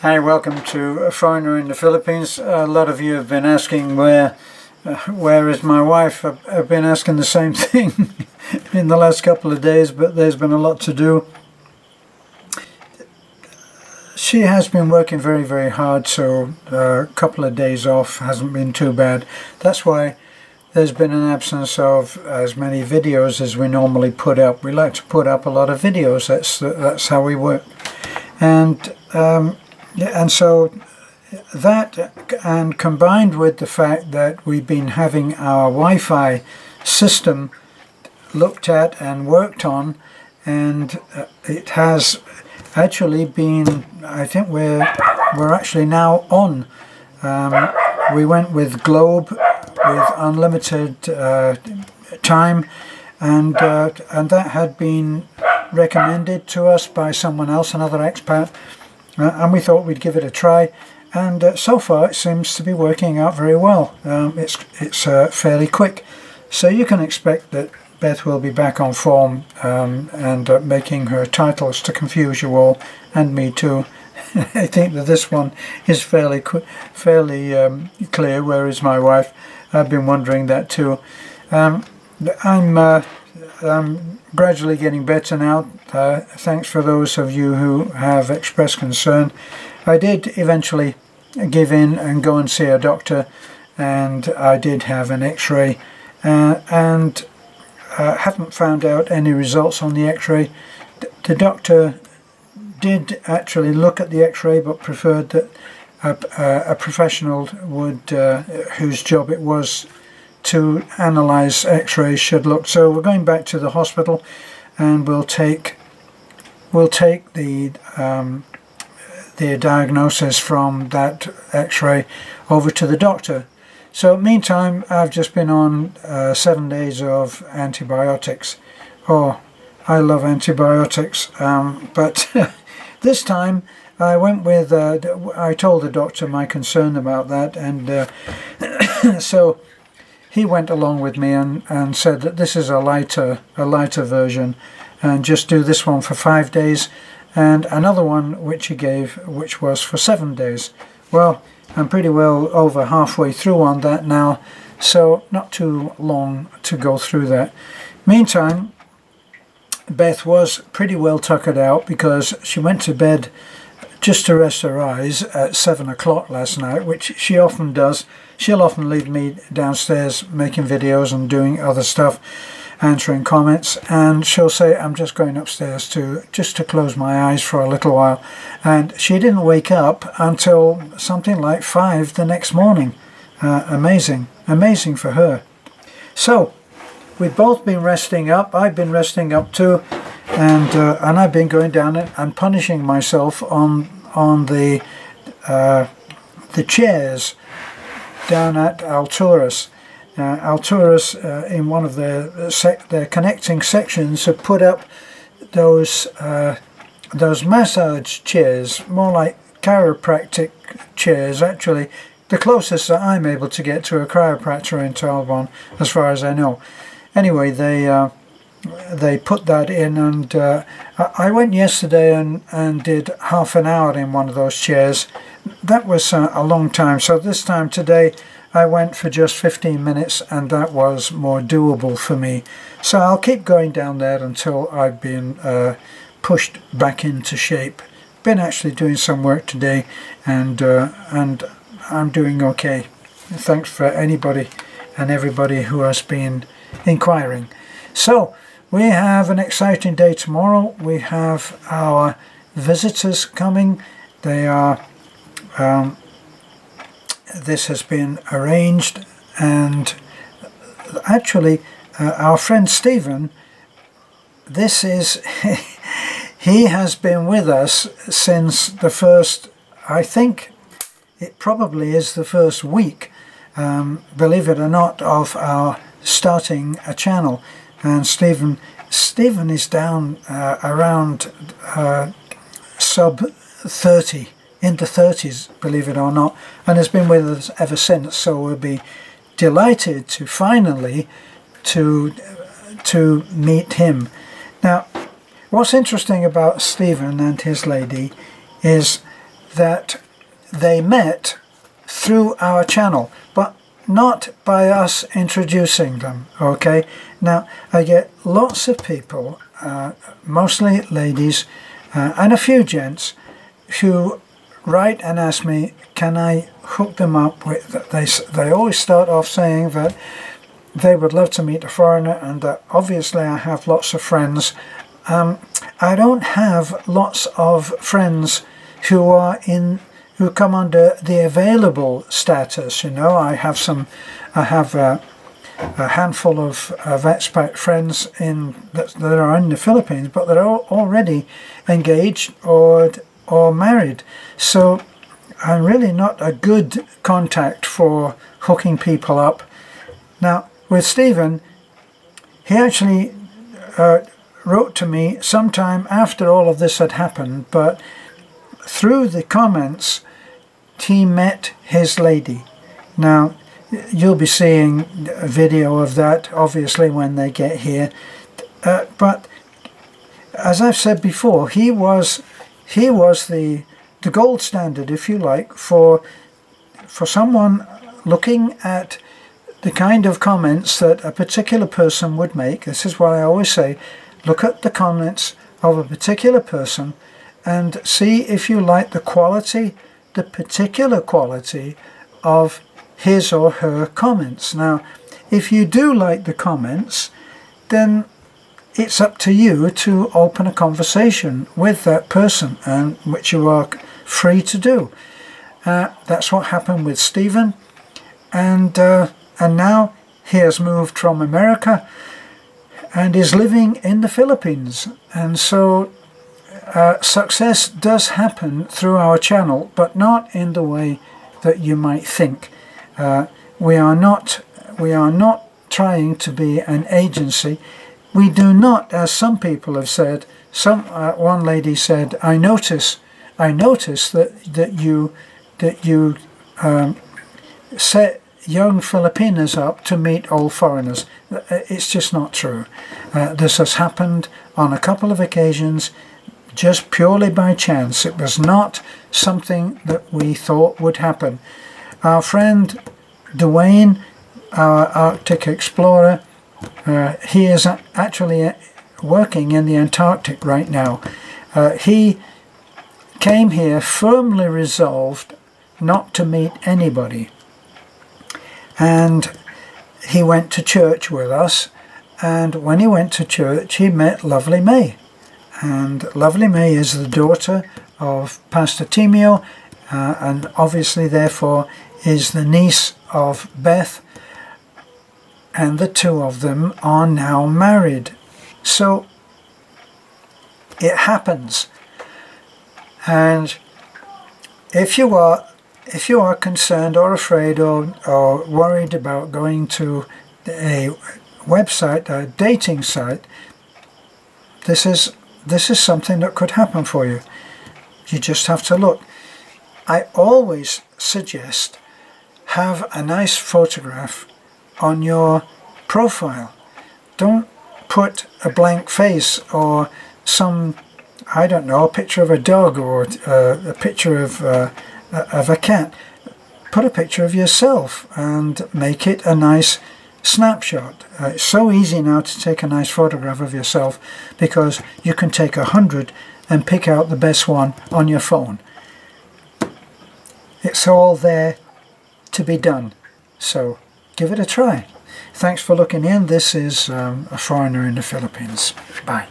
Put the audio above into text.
Hi, welcome to A Foreigner in the Philippines. A lot of you have been asking where is my wife. I've been asking the same thing in the last couple of days, but there's been a lot to do. She has been working very, very hard, so a couple of days off hasn't been too bad. That's why there's been an absence of as many videos as we normally put up. We like to put up a lot of videos. That's how we work. And so that, and combined with the fact that we've been having our Wi-Fi system looked at and worked on, and it has actually been, I think we're actually now on. We went with Globe with unlimited time, and that had been recommended to us by someone else, another expat, and we thought we'd give it a try, and so far it seems to be working out very well. It's fairly quick, so you can expect that Beth will be back on form and making her titles to confuse you all, and me too. I think that this one is fairly clear. Where is my wife? I've been wondering that too. I'm gradually getting better now. Thanks for those of you who have expressed concern. I did eventually give in and go and see a doctor, and I did have an x-ray, and haven't found out any results on the x-ray. The doctor did actually look at the x-ray, but preferred that a professional would, whose job it was to analyze x-rays, should look. So we're going back to the hospital, and we'll take the diagnosis from that x-ray over to the doctor. So meantime, I've just been on 7 days of antibiotics. Oh, I love antibiotics, but this time I went with, I told the doctor my concern about that, and so he went along with me and said that this is a lighter version, and just do this one for 5 days, and another one which he gave, which was for 7 days. Well, I'm pretty well over halfway through on that now, so not too long to go through that. Meantime, Beth was pretty well tuckered out because she went to bed just to rest her eyes at 7 o'clock last night, which she often does. She'll often leave me downstairs making videos and doing other stuff, answering comments, and she'll say, I'm just going upstairs just to close my eyes for a little while. And she didn't wake up until something like 5 the next morning. Amazing for her. So we've both been resting up. I've been resting up too, and I've been going down and punishing myself on the chairs down at Alturas. Alturas, in one of their connecting sections, have put up those massage chairs, more like chiropractic chairs. Actually, the closest that I'm able to get to a chiropractor in Taiwan, as far as I know. Anyway, they put that in, and I went yesterday and did half an hour in one of those chairs. That was a long time. So this time today I went for just 15 minutes, and that was more doable for me. So I'll keep going down there until I've been pushed back into shape. Been actually doing some work today, and I'm doing okay. Thanks for anybody and everybody who has been inquiring. So we have an exciting day tomorrow. We have our visitors coming. They are this has been arranged, and actually our friend Stephen, this is he has been with us since the first, I think it probably is the first week, believe it or not, of our starting a channel. And Stephen is down around sub 30, in the 30s, believe it or not, and has been with us ever since. So we'll be delighted to finally to meet him. Now, what's interesting about Stephen and his lady is that they met through our channel, but not by us introducing them, okay? Now, I get lots of people, mostly ladies, and a few gents, who write and ask me, can I hook them up with, they always start off saying that they would love to meet a foreigner, and that obviously I have lots of friends. I don't have lots of friends who come under the available status. You know, I have a handful of expat friends that are in the Philippines, but they're already engaged or married. So I'm really not a good contact for hooking people up. Now, with Stephen, he actually wrote to me sometime after all of this had happened, but through the comments, he met his lady. Now, you'll be seeing a video of that, obviously, when they get here. But as I've said before, he was the gold standard, if you like, for someone looking at the kind of comments that a particular person would make. This is why I always say, look at the comments of a particular person and see if you like the particular quality of his or her comments. Now, if you do like the comments, then it's up to you to open a conversation with that person, and which you are free to do. That's what happened with Stephen, and now he has moved from America and is living in the Philippines. And so success does happen through our channel, but not in the way that you might think. We are not trying to be an agency. We do not, as some people have said. One lady said, "I notice that you set young Filipinas up to meet old foreigners." It's just not true. This has happened on a couple of occasions, just purely by chance. It was not something that we thought would happen. Our friend Dwayne, our Arctic explorer, he is actually working in the Antarctic right now. He came here firmly resolved not to meet anybody. And he went to church with us, and when he went to church, he met Lovely May. And Lovely May is the daughter of Pastor Timio, and obviously therefore is the niece of Beth, and the two of them are now married. So it happens. And if you are concerned or afraid or worried about going to a website, a dating site, this is something that could happen for you. You just have to look. I always suggest have a nice photograph on your profile. Don't put a blank face or some, I don't know, a picture of a dog or a picture of a cat. Put a picture of yourself and make it a nice snapshot. It's so easy now to take a nice photograph of yourself because you can take 100 and pick out the best one on your phone. It's all there to be done. So give it a try. Thanks for looking in. This is a foreigner in the Philippines. Bye.